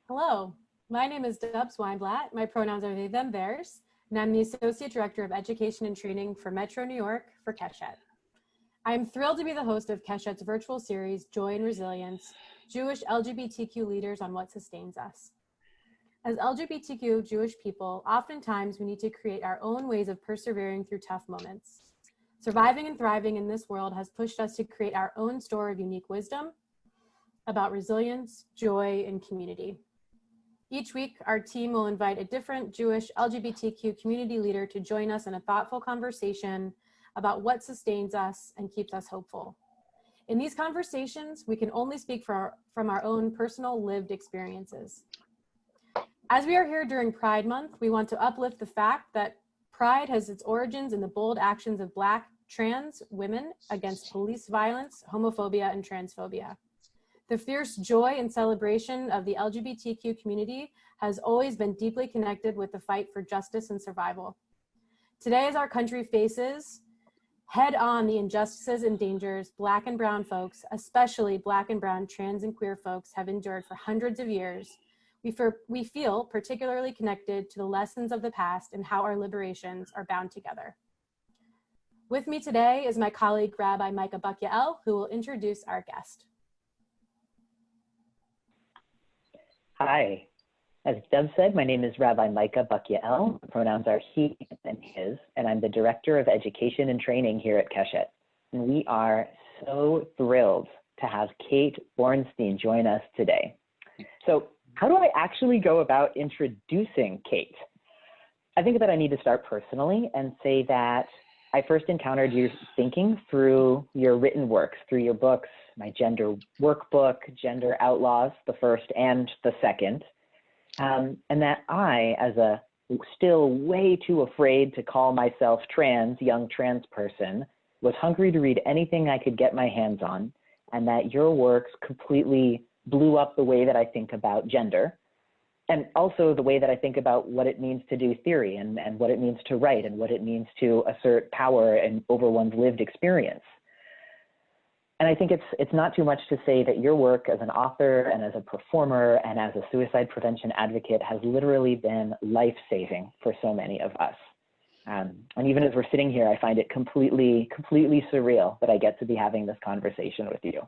Hello, my name is Dubs Weinblatt. My pronouns are they, them, theirs, and I'm the Associate Director of Education and Training for Metro New York for Keshet. I am thrilled to be the host of Keshet's virtual series, Joy and Resilience, Jewish LGBTQ Leaders on What Sustains Us. As LGBTQ Jewish people, oftentimes we need to create our own ways of persevering through tough moments. Surviving and thriving in this world has pushed us to create our own store of unique wisdom about resilience, joy, and community. Each week, our team will invite a different Jewish LGBTQ community leader to join us in a thoughtful conversation about what sustains us and keeps us hopeful. In these conversations, we can only speak from our own personal lived experiences. As we are here during Pride Month, we want to uplift the fact that Pride has its origins in the bold actions of Black trans women against police violence, homophobia, and transphobia. The fierce joy and celebration of the LGBTQ community has always been deeply connected with the fight for justice and survival. Today, as our country faces head-on the injustices and dangers Black and brown folks, especially Black and brown trans and queer folks, have endured for hundreds of years, we feel particularly connected to the lessons of the past and how our liberations are bound together. With me today is my colleague, Rabbi Micah Buck-Yael, who will introduce our guest. Hi, as Deb said, my name is Rabbi Micah Buck-Yael. Pronouns are he and his, and I'm the Director of Education and Training here at Keshet. And we are so thrilled to have Kate Bornstein join us today. So how do I actually go about introducing Kate? I think that I need to start personally and say that I first encountered your thinking through your written works, through your books, my Gender Workbook, Gender Outlaws, the first and the second, and that I, as a still way too afraid to call myself trans, young trans person, was hungry to read anything I could get my hands on, and that your works completely blew up the way that I think about gender, and also the way that I think about what it means to do theory and what it means to write and what it means to assert power and over one's lived experience. And I think it's not too much to say that your work as an author and as a performer and as a suicide prevention advocate has literally been life-saving for so many of us. And even as we're sitting here, I find it completely surreal that I get to be having this conversation with you.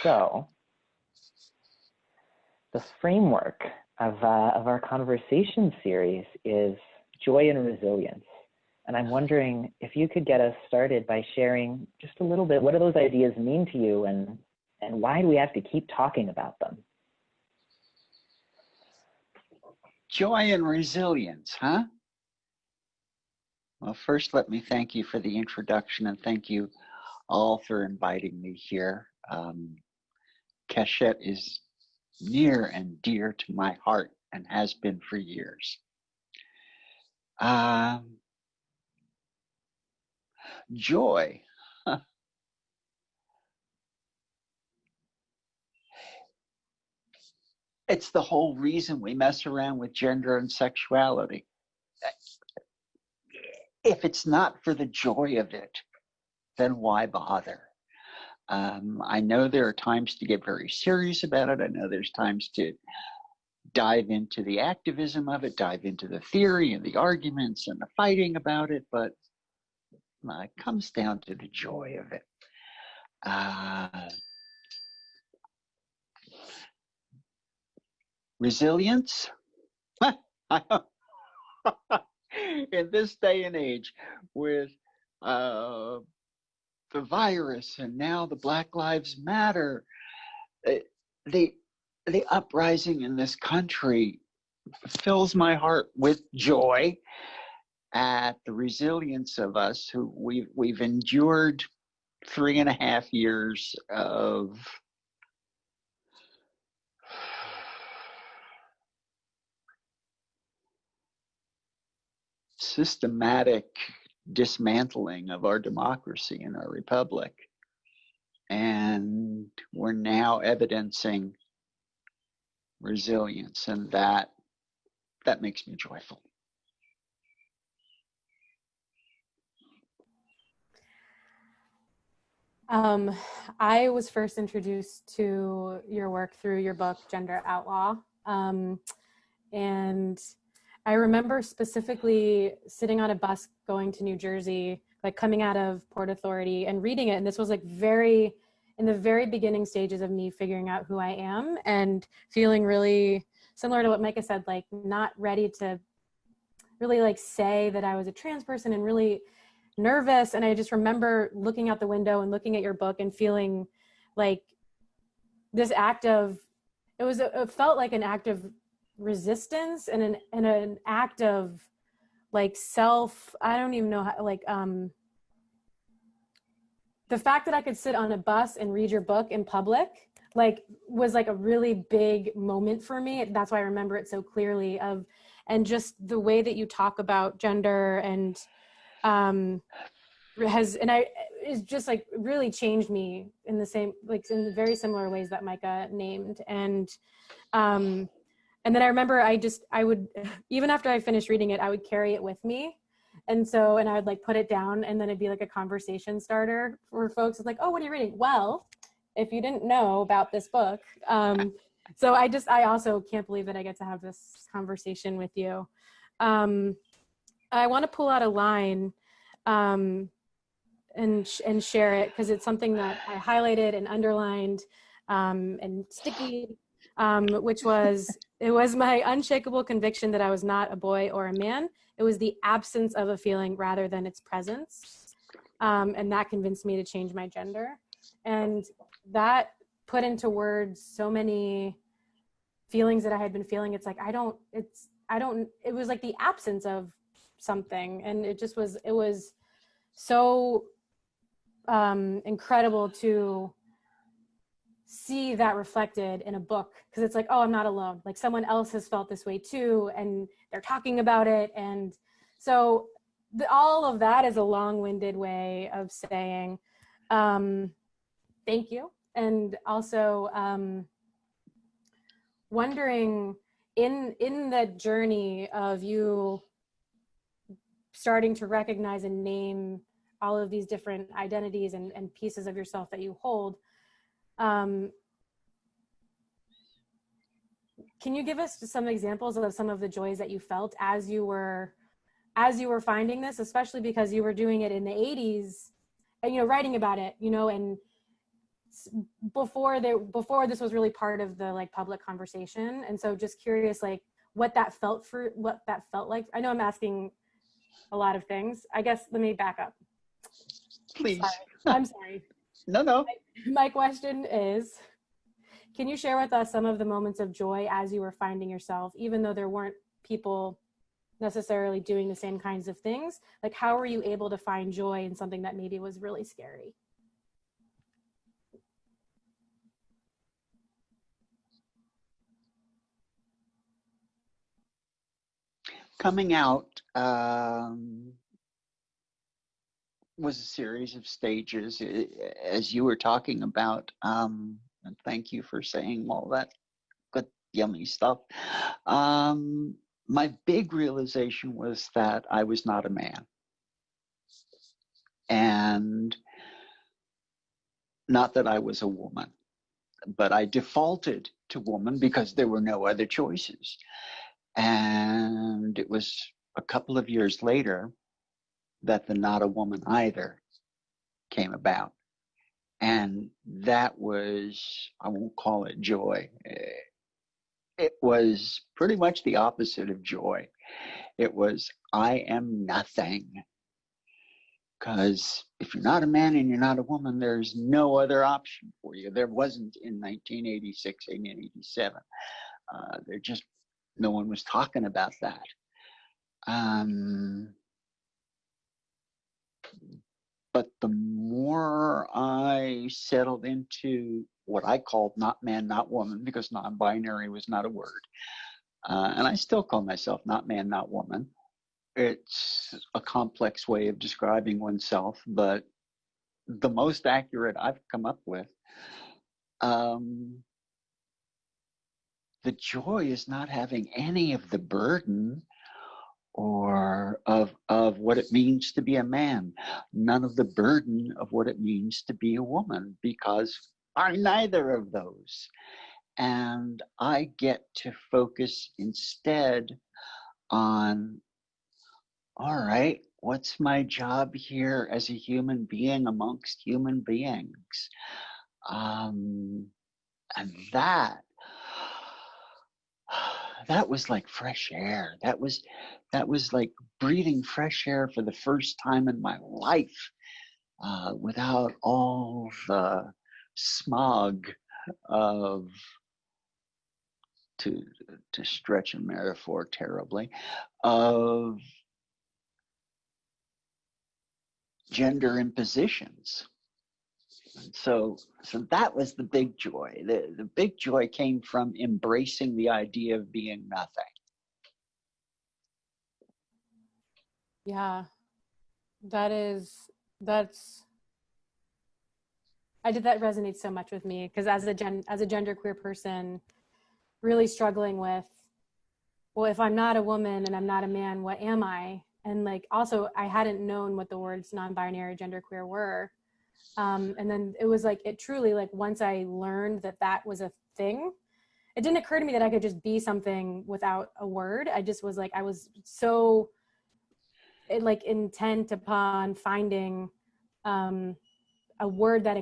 So, the framework of our conversation series is joy and resilience. And I'm wondering if you could get us started by sharing just a little bit, what do those ideas mean to you and why do we have to keep talking about them? Joy and resilience, huh? Well, first, let me thank you for the introduction and thank you all for inviting me here. Keshet is near and dear to my heart and has been for years. Joy. It's the whole reason we mess around with gender and sexuality. If it's not for the joy of it, then why bother? I know there are times to get very serious about it. I know there's times to dive into the activism of it, dive into the theory and the arguments and the fighting about it, but it comes down to the joy of it. Resilience? In this day and age with the virus and now the Black Lives Matter, the uprising in this country fills my heart with joy at the resilience of us who we've endured 3.5 years of systematic dismantling of our democracy and our republic. And we're now evidencing resilience, and that makes me joyful. Um, I was first introduced to your work through your book, Gender Outlaw. And I remember specifically sitting on a bus going to New Jersey, like coming out of Port Authority and reading it. And this was like in the very beginning stages of me figuring out who I am and feeling really similar to what Micah said, like not ready to really like say that I was a trans person and really nervous. And I just remember looking out the window and looking at your book and feeling like this act of, it felt like an act of resistance and an act of like I don't even know how, like, the fact that I could sit on a bus and read your book in public, like was like a really big moment for me. That's why I remember it so clearly and just the way that you talk about gender and, is just like really changed me in in very similar ways that Micah named. And then I remember I would, even after I finished reading it, I would carry it with me. And I would like put it down and then it'd be like a conversation starter for folks. It's like, oh, what are you reading? Well, if you didn't know about this book. So I also can't believe that I get to have this conversation with you. I want to pull out a line and share it because it's something that I highlighted and underlined and sticky, which was, it was my unshakable conviction that I was not a boy or a man. It was the absence of a feeling rather than its presence. And that convinced me to change my gender. And that put into words so many feelings that I had been feeling. It's like, it was like the absence of something. And it was so incredible to see that reflected in a book, because it's like, oh, I'm not alone. Like someone else has felt this way too, and they're talking about it. And so all of that is a long-winded way of saying thank you. And also wondering in the journey of you starting to recognize and name all of these different identities and pieces of yourself that you hold, can you give us some examples of some of the joys that you felt as you were finding this, especially because you were doing it in the 80s and, writing about it, and before this was really part of the like public conversation. And so just curious, like what that felt like. I know I'm asking a lot of things. I guess let me back up. Please. I'm sorry. No. My question is, can you share with us some of the moments of joy as you were finding yourself, even though there weren't people necessarily doing the same kinds of things? Like, how were you able to find joy in something that maybe was really scary? Coming out was a series of stages, as you were talking about. And thank you for saying all that good, yummy stuff. My big realization was that I was not a man. And not that I was a woman, but I defaulted to woman because there were no other choices. And it was a couple of years later that the Not a Woman Either came about. And that was, I won't call it joy. It was pretty much the opposite of joy. It was, I am nothing. Because if you're not a man and you're not a woman, there's no other option for you. There wasn't in 1986, 1987. No one was talking about that. But the more I settled into what I called not man, not woman, because non-binary was not a word. And I still call myself not man, not woman. It's a complex way of describing oneself, but the most accurate I've come up with. The joy is not having any of the burden or of what it means to be a man, none of the burden of what it means to be a woman, because I'm neither of those. And I get to focus instead on, all right, what's my job here as a human being amongst human beings? And that was like fresh air. That was like breathing fresh air for the first time in my life, without all the smog of, to stretch a metaphor terribly, of gender impositions. So that was the big joy. The big joy came from embracing the idea of being nothing. Yeah, that resonates so much with me, because as a genderqueer person, really struggling with, well, if I'm not a woman and I'm not a man, what am I? And like, also, I hadn't known what the words non-binary, genderqueer were. And then it was like, it truly, like, once I learned that that was a thing, it didn't occur to me that I could just be something without a word. I just was like, I was so intent upon finding a word that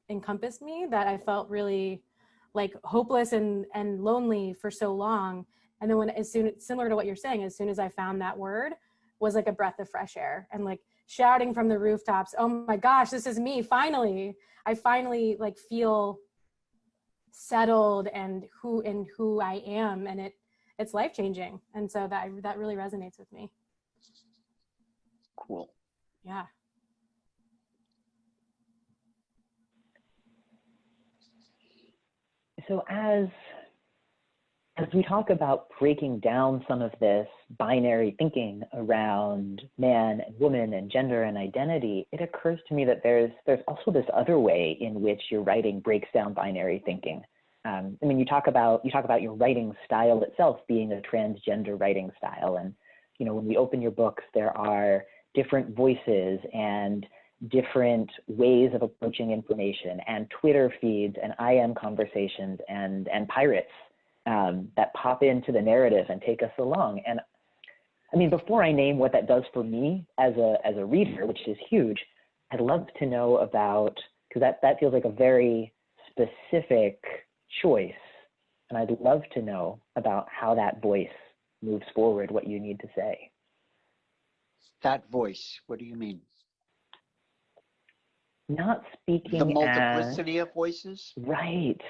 encompassed me, that I felt really like hopeless and lonely for so long. And then similar to what you're saying, as soon as I found that word, was like a breath of fresh air, and like shouting from the rooftops, oh my gosh, this is me. I finally like feel settled and who I am. And it's life-changing. And so that really resonates with me. Cool. Yeah. So as we talk about breaking down some of this binary thinking around man and woman and gender and identity, it occurs to me that there's also this other way in which your writing breaks down binary thinking. I mean, you talk about your writing style itself being a transgender writing style, and you know, when we open your books, there are different voices and different ways of approaching information, and Twitter feeds and IM conversations and pirates that pop into the narrative and take us along. And I mean, before I name what that does for me as a reader, which is huge, I'd love to know about, because that feels like a very specific choice, and I'd love to know about how that voice moves forward, what you need to say. That voice, what do you mean? Not speaking the multiplicity of voices? Right.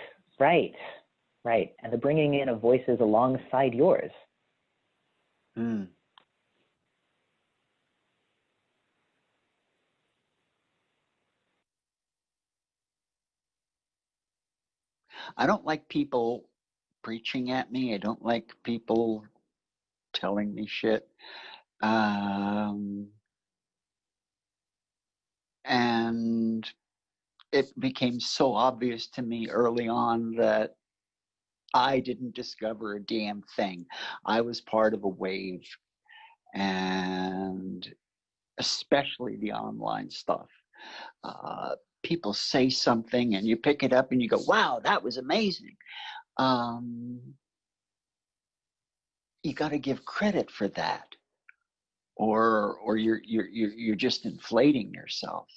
And the bringing in of voices alongside yours. Mm. I don't like people preaching at me. I don't like people telling me shit. And it became so obvious to me early on that I didn't discover a damn thing. I was part of a wave, and especially the online stuff. People say something and you pick it up and you go, wow, that was amazing. You got to give credit for that, or you're just inflating yourself.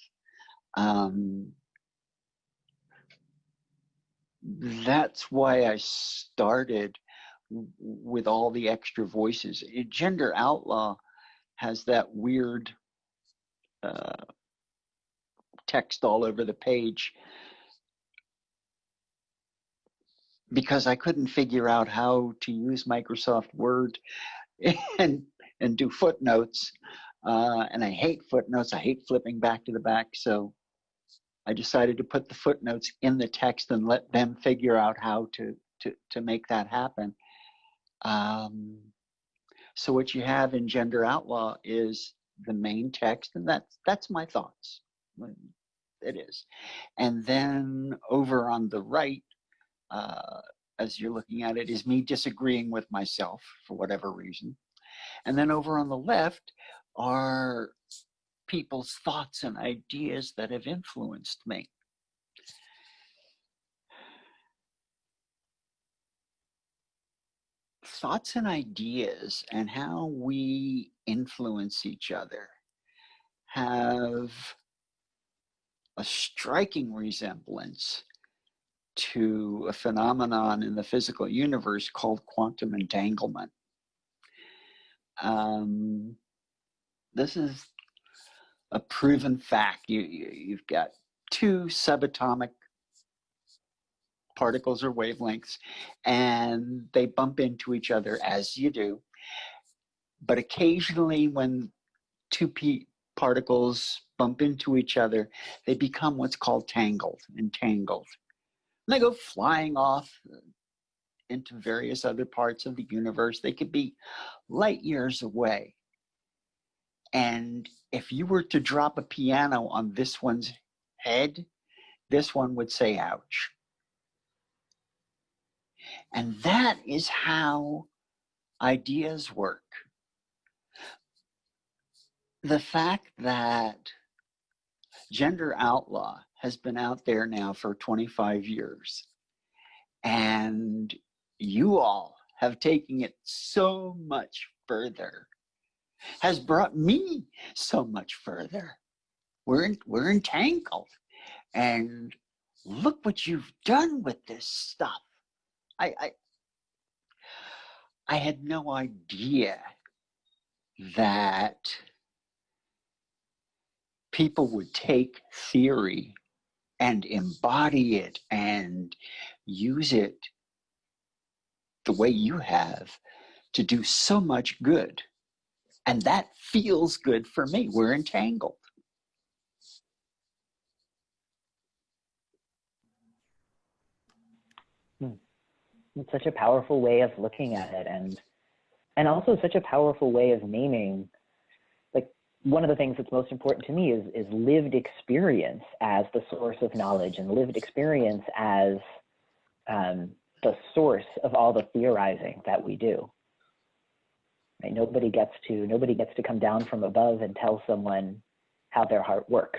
That's why I started with all the extra voices. Gender Outlaw has that weird text all over the page because I couldn't figure out how to use Microsoft Word and do footnotes. And I hate footnotes. I hate flipping back to the back. So I decided to put the footnotes in the text and let them figure out how to make that happen. So what you have in Gender Outlaw is the main text, and that's my thoughts. It is. And then over on the right, as you're looking at it, is me disagreeing with myself for whatever reason. And then over on the left are people's thoughts and ideas that have influenced me. Thoughts and ideas and how we influence each other have a striking resemblance to a phenomenon in the physical universe called quantum entanglement. This is a proven fact. You've got two subatomic particles or wavelengths, and they bump into each other, as you do. But occasionally when two particles bump into each other, they become what's called entangled. And they go flying off into various other parts of the universe. They could be light years away. And if you were to drop a piano on this one's head, this one would say, ouch. And that is how ideas work. The fact that Gender Outlaw has been out there now for 25 years, and you all have taken it so much further, has brought me so much further. We're entangled, and look what you've done with this stuff. I had no idea that people would take theory and embody it and use it the way you have to do so much good. And that feels good for me. We're entangled. It's such a powerful way of looking at it, and also such a powerful way of naming. Like, one of the things that's most important to me is lived experience as the source of knowledge, and lived experience as the source of all the theorizing that we do. Right? Nobody gets to come down from above and tell someone how their heart works.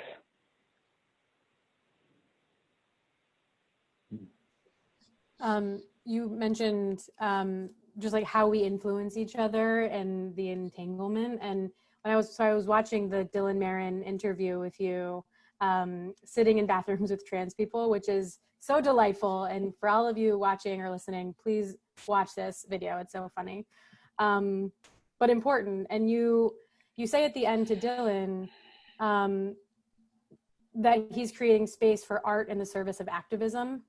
You mentioned just like how we influence each other and the entanglement. And when I was watching the Dylan Marin interview with you, sitting in bathrooms with trans people, which is so delightful. And for all of you watching or listening, please watch this video. It's so funny, but important. And you say at the end to Dylan that he's creating space for art in the service of activism.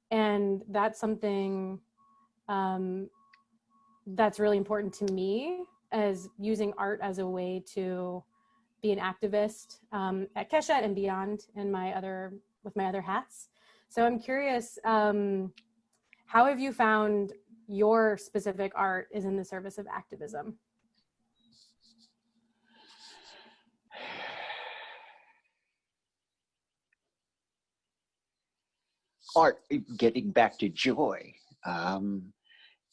And that's something that's really important to me, as using art as a way to be an activist at Keshet and beyond with my other hats. So I'm curious, how have you found your specific art is in the service of activism? Art, getting back to joy,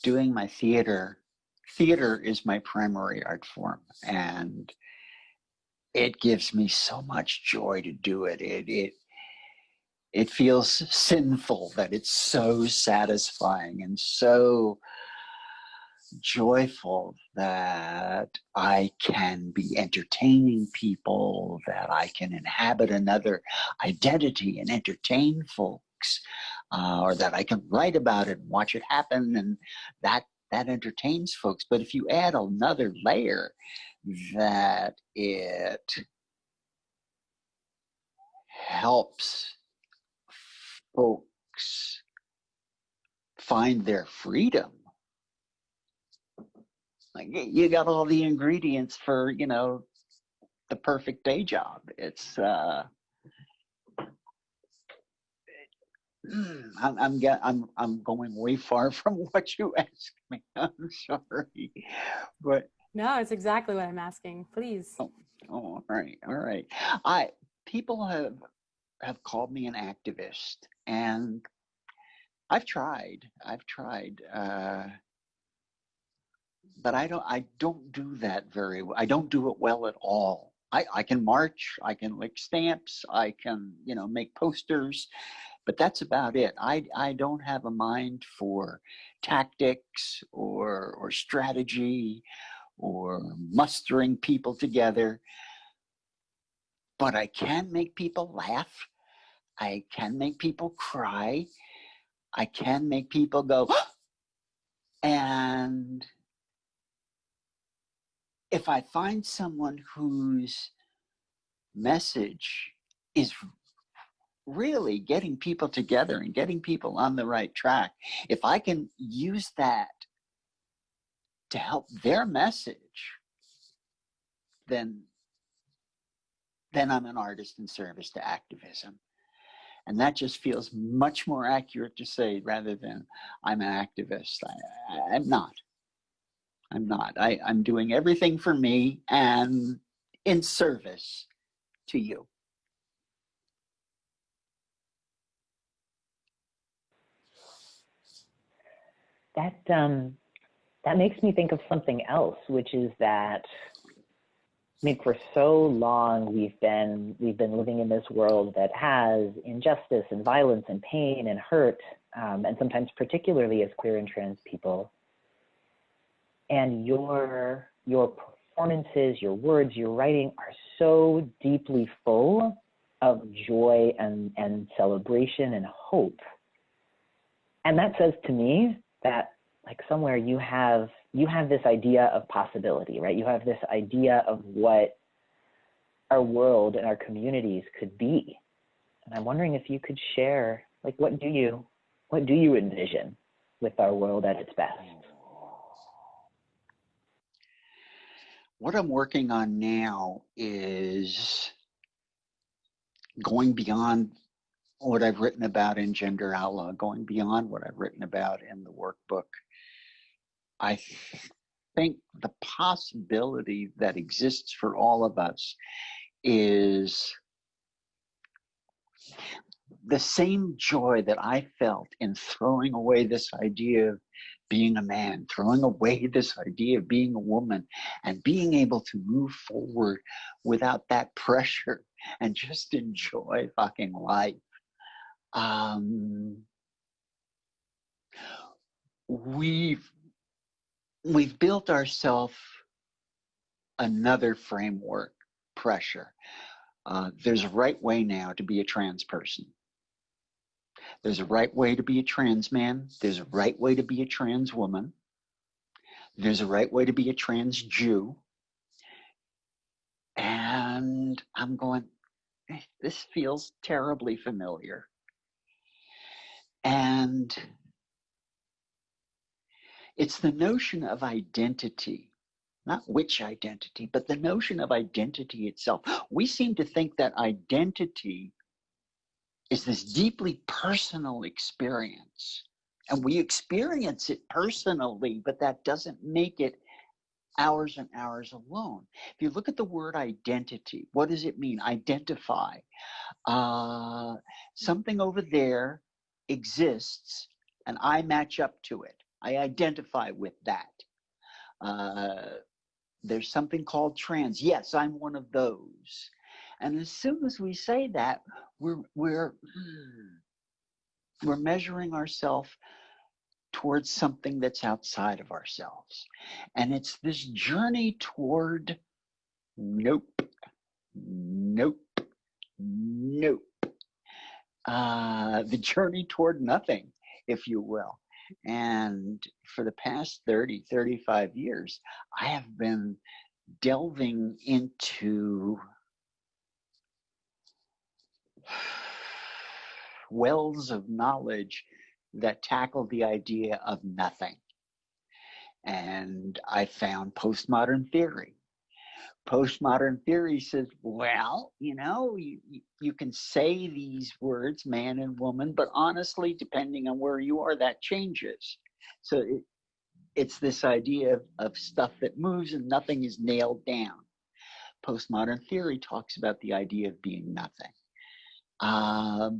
doing my theater is my primary art form, and it gives me so much joy to do it. It feels sinful that it's so satisfying and so joyful that I can be entertaining people, that I can inhabit another identity and entertain folks, or that I can write about it and watch it happen, and that entertains folks. But if you add another layer, that it helps folks find their freedom, like, you got all the ingredients for, the perfect day job. It's I'm going way far from what you asked me. I'm sorry, but No, it's exactly what I'm asking. Please. oh, all right. People have called me an activist, and I've tried. but I don't do that very well. I don't do it well at all. I can march, I can lick stamps, I can, make posters, but that's about it. I don't have a mind for tactics or strategy or mustering people together, but I can make people laugh. I can make people cry. I can make people go, and if I find someone whose message is really getting people together and getting people on the right track, if I can use that to help their message, then I'm an artist in service to activism. And that just feels much more accurate to say rather than I'm an activist. I'm not. I'm not. I'm doing everything for me and in service to you. That makes me think of something else, which is that for so long we've been living in this world that has injustice and violence and pain and hurt, and sometimes particularly as queer and trans people. And your performances, your words, your writing are so deeply full of joy and celebration and hope. And that says to me that somewhere you have this idea of possibility, right? You have this idea of what our world and our communities could be. And I'm wondering if you could share, what do you envision with our world at its best? What I'm working on now is going beyond what I've written about in Gender Outlaw, going beyond what I've written about in the workbook. I think the possibility that exists for all of us is the same joy that I felt in throwing away this idea of being a man, throwing away this idea of being a woman, and being able to move forward without that pressure and just enjoy fucking life. We've built ourselves another framework pressure. There's a right way now to be a trans person. There's a right way to be a trans man. There's a right way to be a trans woman. There's a right way to be a trans Jew. And I'm going, this feels terribly familiar. And it's the notion of identity, not which identity, but the notion of identity itself. We seem to think that identity is this deeply personal experience. And we experience it personally, but that doesn't make it ours and ours alone. If you look at the word identity, what does it mean? Identify. Something over there exists and I match up to it. I identify with that. There's something called trans. Yes, I'm one of those. And as soon as we say that, we're measuring ourselves towards something that's outside of ourselves. And it's this journey toward nope. The journey toward nothing, if you will. And for the past 30, 35 years, I have been delving into wells of knowledge that tackle the idea of nothing. And I found postmodern theory. Postmodern theory says, well, you can say these words, man and woman, but honestly, depending on where you are, that changes. So it's this idea of stuff that moves and nothing is nailed down. Postmodern theory talks about the idea of being nothing.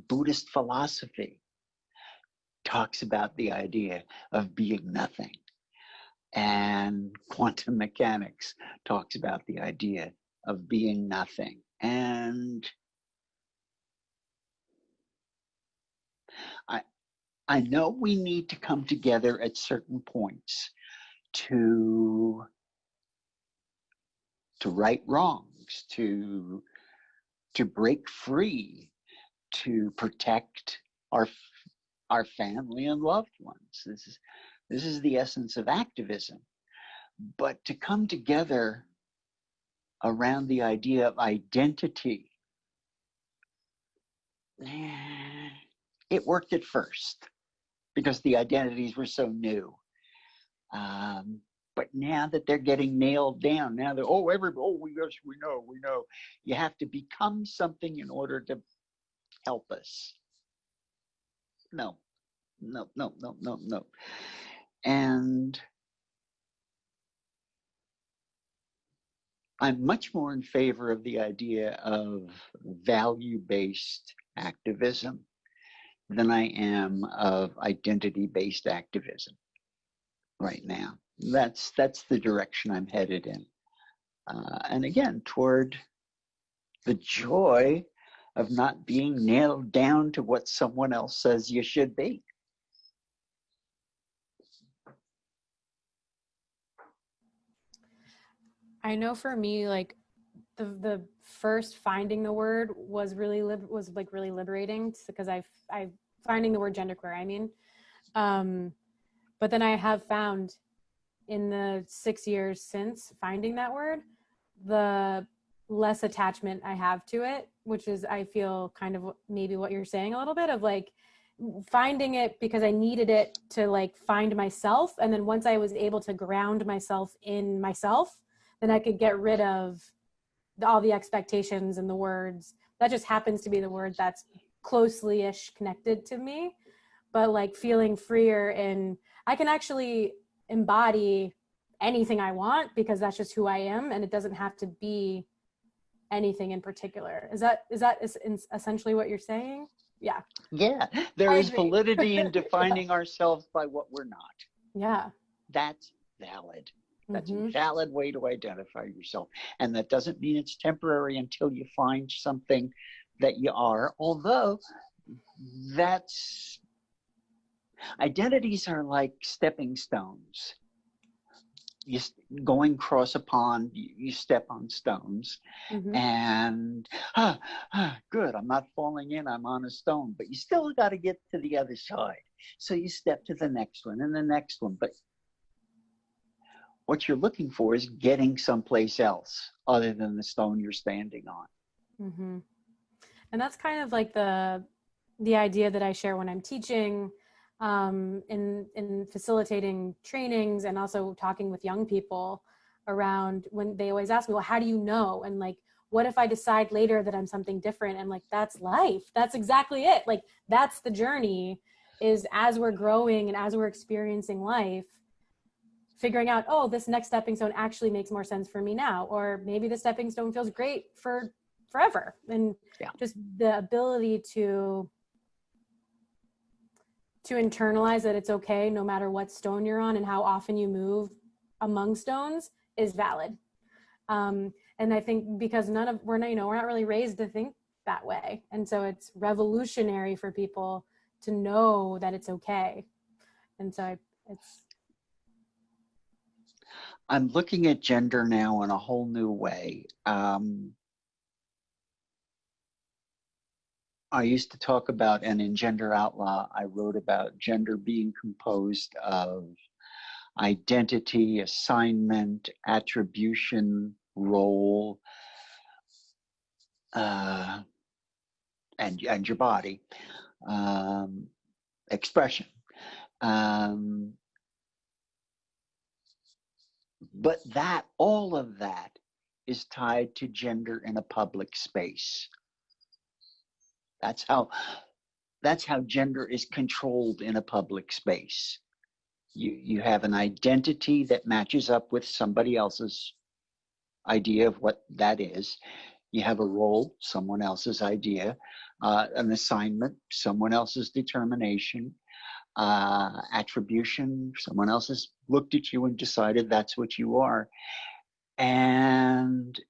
Buddhist philosophy talks about the idea of being nothing. And quantum mechanics talks about the idea of being nothing. And I know we need to come together at certain points to right wrongs, to break free, to protect our family and loved ones. This is the essence of activism. But to come together around the idea of identity, it worked at first because the identities were so new. But now that they're getting nailed down, now that, yes, we know. You have to become something in order to help us. No. And I'm much more in favor of the idea of value-based activism than I am of identity-based activism right now. That's the direction I'm headed in. And again, toward the joy of not being nailed down to what someone else says you should be. I know for me, like the first finding the word was really really liberating, because I finding the word genderqueer, I mean, but then I have found in the 6 years since finding that word, the less attachment I have to it, which is, I feel kind of maybe what you're saying a little bit of, like finding it because I needed it to like find myself. And then once I was able to ground myself in myself, then I could get rid of all the expectations and the words. That just happens to be the word that's closely-ish connected to me, but like feeling freer, and I can actually embody anything I want because that's just who I am, and it doesn't have to be anything in particular. Is that essentially what you're saying? Yeah. Yeah, there is validity in defining ourselves by what we're not. Yeah. That's valid. That's a valid way to identify yourself. And that doesn't mean it's temporary until you find something that you are, although identities are like stepping stones. You going across a pond, you step on stones, and good, I'm not falling in, I'm on a stone, but you still got to get to the other side. So you step to the next one and the next one, but what you're looking for is getting someplace else other than the stone you're standing on. And that's kind of like the idea that I share when I'm teaching, in facilitating trainings, and also talking with young people around, when they always ask me, well, how do you know? And like, what if I decide later that I'm something different? And like, that's life. That's exactly it. Like, that's the journey, is as we're growing and as we're experiencing life, figuring out, oh, this next stepping stone actually makes more sense for me now, or maybe the stepping stone feels great for forever. And just the ability to internalize that it's okay no matter what stone you're on and how often you move among stones is valid. And I think because we're not really raised to think that way. And so it's revolutionary for people to know that it's okay. And so I'm looking at gender now in a whole new way. I used to talk about, and in Gender Outlaw, I wrote about gender being composed of identity, assignment, attribution, role, and your body, expression. But all of that is tied to gender in a public space. That's how gender is controlled in a public space. You have an identity that matches up with somebody else's idea of what that is. You have a role, someone else's idea, an assignment, someone else's determination, attribution, someone else has looked at you and decided that's what you are. And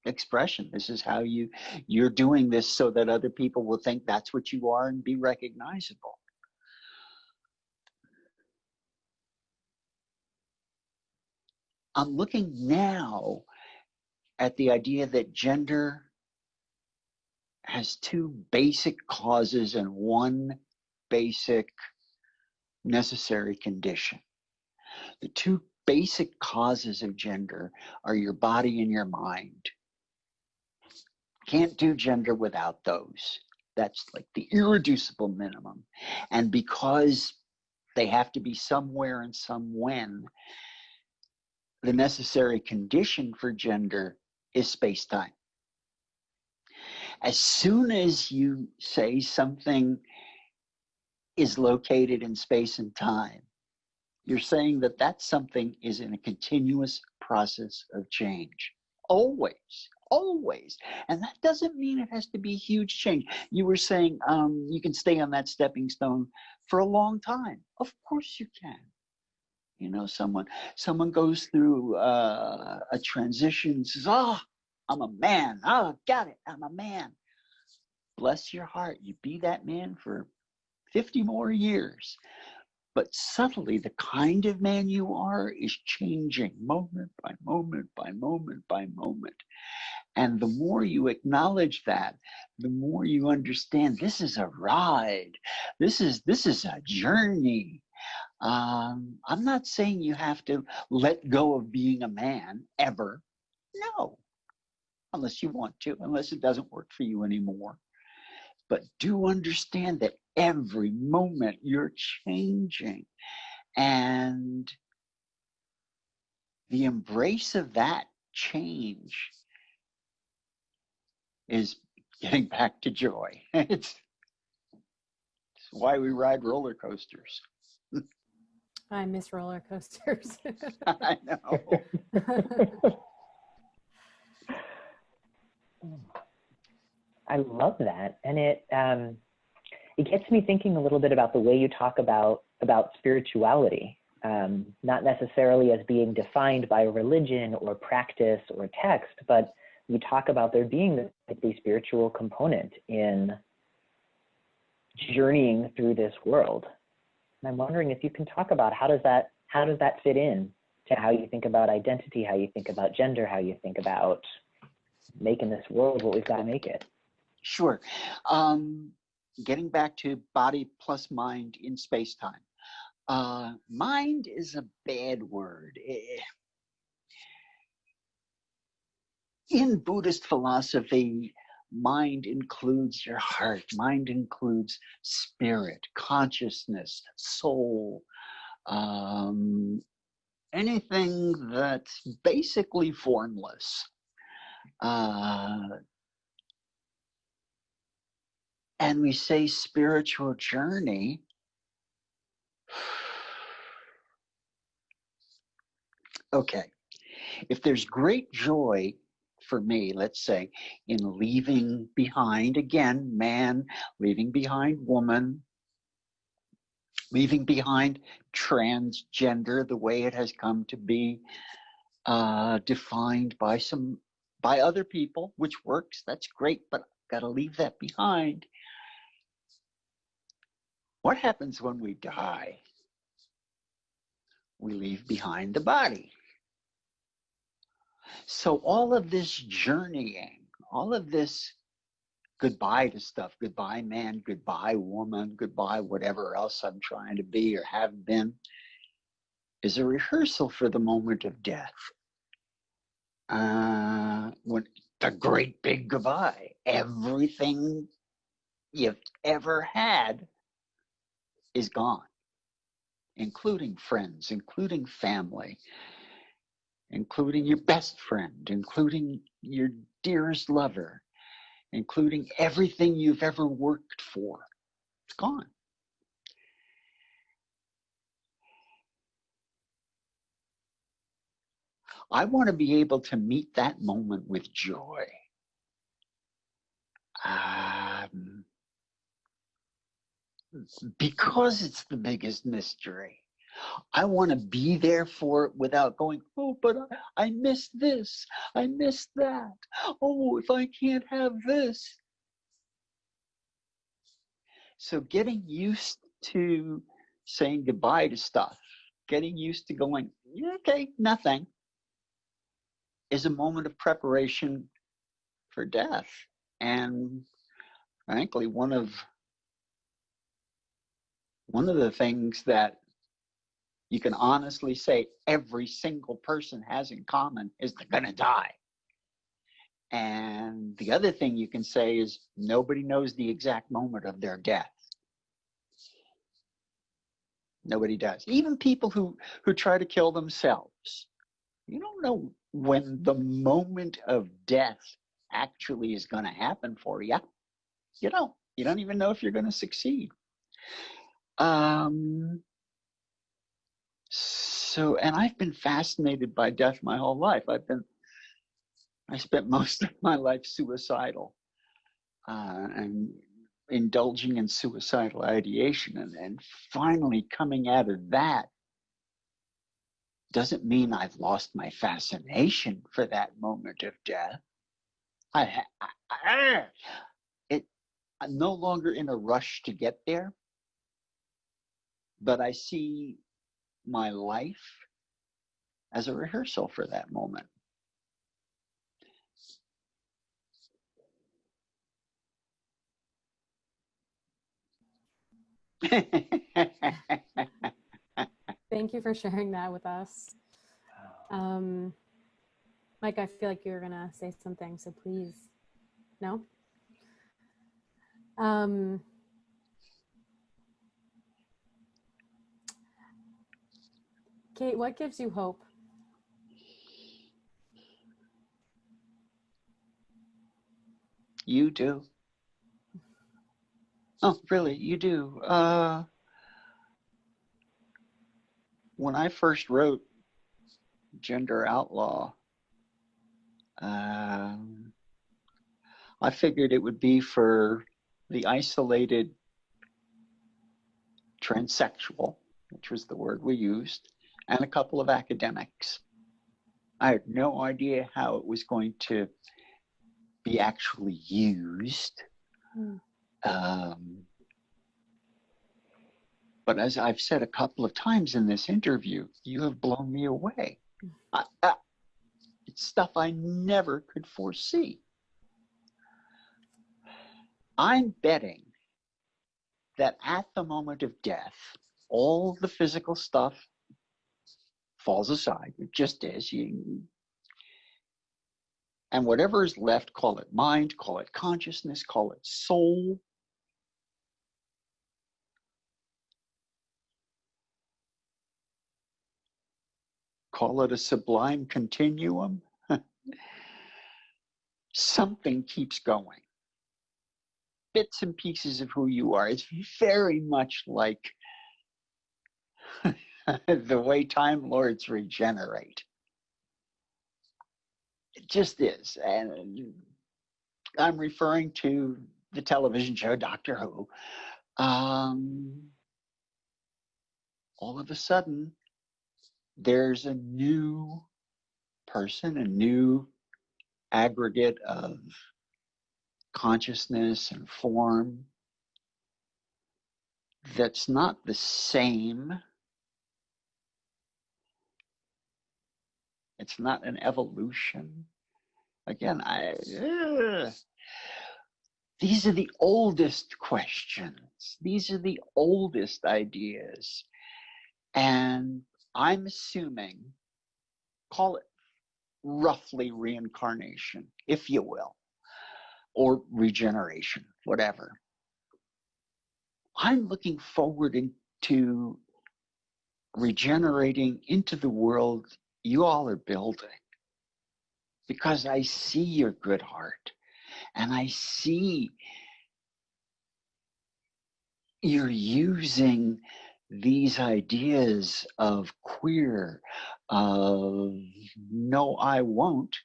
expression, this is how you're doing this so that other people will think that's what you are and be recognizable. I'm looking now at the idea that gender has two basic causes and one basic necessary condition. The two basic causes of gender are your body and your mind. Can't do gender without those. That's like the irreducible minimum. And because they have to be somewhere and some when, the necessary condition for gender is space-time. As soon as you say something is located in space and time, you're saying that that something is in a continuous process of change. Always, always. And that doesn't mean it has to be a huge change. You were saying you can stay on that stepping stone for a long time. Of course you can. You know, someone goes through a transition and says, oh, I'm a man. Oh, got it. I'm a man. Bless your heart. You be that man for 50 more years. But subtly, the kind of man you are is changing moment by moment by moment by moment. And the more you acknowledge that, the more you understand this is a ride. This is a journey. I'm not saying you have to let go of being a man ever. No, unless you want to, unless it doesn't work for you anymore. But do understand that every moment you're changing. And the embrace of that change is getting back to joy. It's why we ride roller coasters. I miss roller coasters. I know. I love that. And it gets me thinking a little bit about the way you talk about spirituality, not necessarily as being defined by religion or practice or text, but you talk about there being the spiritual component in journeying through this world. And I'm wondering if you can talk about how does that fit in to how you think about identity, how you think about gender, how you think about making this world what we've got to make it. Sure. Getting back to body plus mind in space-time. Mind is a bad word. In Buddhist philosophy, mind includes your heart. Mind includes spirit, consciousness, soul, anything that's basically formless. And we say spiritual journey. Okay, if there's great joy for me, let's say, in leaving behind, again, man, leaving behind woman, leaving behind transgender, the way it has come to be defined by other people, which works, that's great, but I've got to leave that behind. What happens when we die? We leave behind the body. So all of this journeying, all of this goodbye to stuff, goodbye man, goodbye woman, goodbye whatever else I'm trying to be or have been, is a rehearsal for the moment of death. When the great big goodbye, everything you've ever had is gone, including friends, including family, including your best friend, including your dearest lover, including everything you've ever worked for. It's gone. I want to be able to meet that moment with joy. because it's the biggest mystery. I want to be there for it without going, oh, but I missed this. I missed that. Oh, if I can't have this. So getting used to saying goodbye to stuff, getting used to going, okay, nothing, is a moment of preparation for death. And frankly, one of the things that you can honestly say every single person has in common is they're going to die. And the other thing you can say is nobody knows the exact moment of their death. Nobody does. Even people who try to kill themselves. You don't know when the moment of death actually is going to happen for you. You don't. You don't even know if you're going to succeed. So, and I've been fascinated by death my whole life. I spent most of my life suicidal and indulging in suicidal ideation, and finally coming out of that doesn't mean I've lost my fascination for that moment of death. I'm no longer in a rush to get there, but I see my life as a rehearsal for that moment. Thank you for sharing that with us. Mike, I feel like you're gonna say something, so please. No? Kate, what gives you hope? You do. Oh, really? You do. When I first wrote Gender Outlaw, I figured it would be for the isolated transsexual, which was the word we used, and a couple of academics. I had no idea how it was going to be actually used. But as I've said a couple of times in this interview, you have blown me away. It's stuff I never could foresee. I'm betting that at the moment of death, all the physical stuff falls aside. It just is. And whatever is left, call it mind, call it consciousness, call it soul, call it a sublime continuum. Something keeps going. Bits and pieces of who you are. It's very much like the way Time Lords regenerate. It just is. And I'm referring to the television show Doctor Who. All of a sudden, there's a new person, a new aggregate of consciousness and form that's not the same. It's not an evolution. Again, these are the oldest questions. These are the oldest ideas. And I'm assuming, call it roughly reincarnation, if you will, or regeneration, whatever. I'm looking forward to regenerating into the world you all are building, because I see your good heart, and I see you're using these ideas of queer, of no, I won't,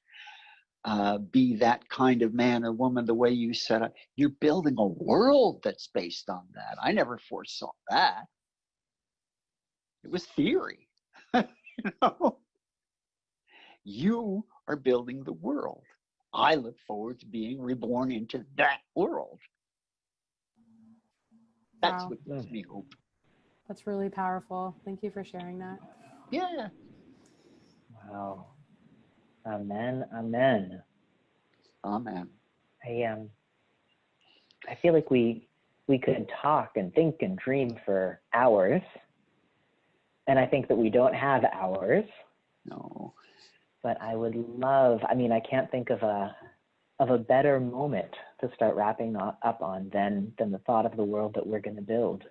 be that kind of man or woman the way you set up. You're building a world that's based on that. I never foresaw that. It was theory. You know? You are building the world. I look forward to being reborn into that world. That's Wow. what gives me hope. That's really powerful. Thank you for sharing that. Yeah. Wow. Amen. Amen. Amen. I feel like we could talk and think and dream for hours. And I think that we don't have hours. No. But I would love, I mean, I can't think of a better moment to start wrapping up on than the thought of the world that we're going to build.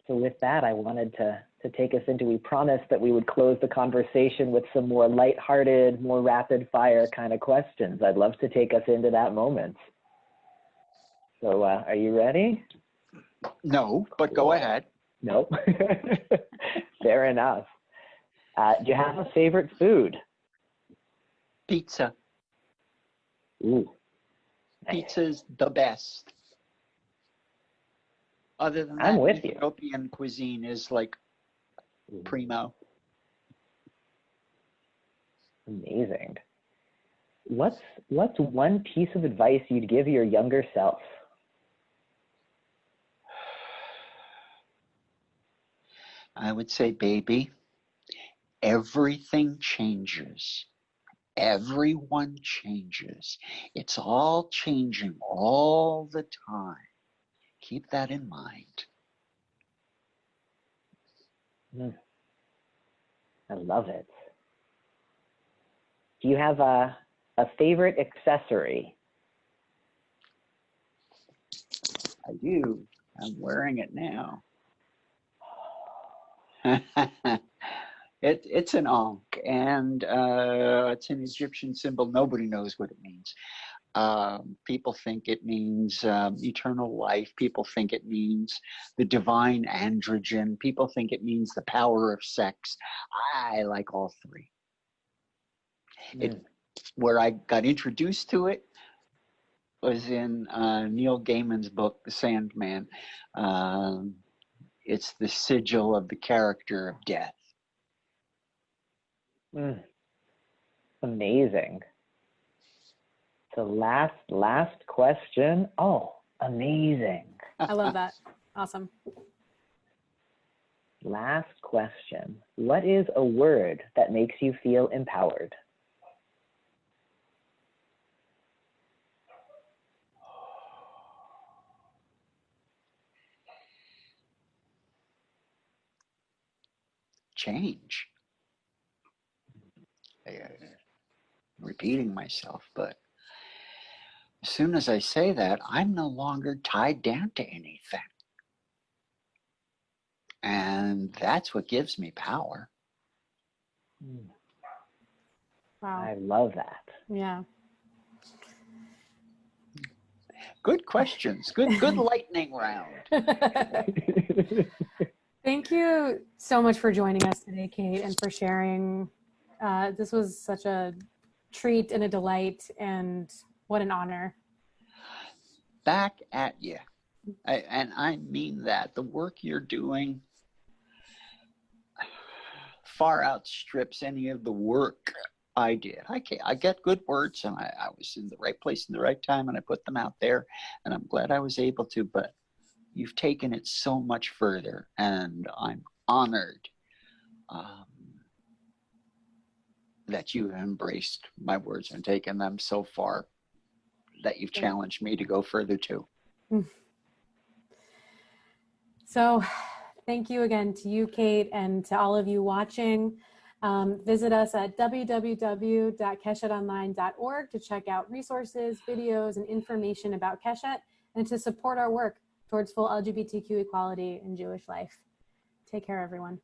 So with that, I wanted to take us into, we promised that we would close the conversation with some more lighthearted, more rapid fire kind of questions. I'd love to take us into that moment. So are you ready? No, but go ahead. Nope. Fair enough. Do you have a favorite food? Pizza. Ooh. Pizza's the best. Other than that, I'm with you. Ethiopian cuisine is like primo. Amazing. What's one piece of advice you'd give your younger self? I would say, baby, everything changes. Everyone changes. It's all changing all the time. Keep that in mind. I love it. Do you have a favorite accessory? I do. I'm wearing it now. It's an ankh, and it's an Egyptian symbol. Nobody knows what it means. People think it means eternal life. People think it means the divine androgen. People think it means the power of sex. I like all three. Where I got introduced to it was in Neil Gaiman's book, The Sandman. It's the sigil of the character of death. Amazing. So last question. Oh, amazing. I love that. Awesome. Last question. What is a word that makes you feel empowered? Change. Repeating myself, but as soon as I say that, I'm no longer tied down to anything. And that's what gives me power. Wow. I love that. Yeah. Good questions. Good lightning round. Thank you so much for joining us today, Kate, and for sharing. This was such a treat and a delight, and what an honor. Back at you. And I mean that. The work you're doing far outstrips any of the work I did. I get good words, and I was in the right place in the right time, and I put them out there, and I'm glad I was able to, but you've taken it so much further, and I'm honored that you have embraced my words and taken them so far that you've challenged me to go further too. So thank you again to you, Kate, and to all of you watching. Visit us at www.keshetonline.org to check out resources, videos, and information about Keshet, and to support our work towards full LGBTQ equality in Jewish life. Take care, everyone.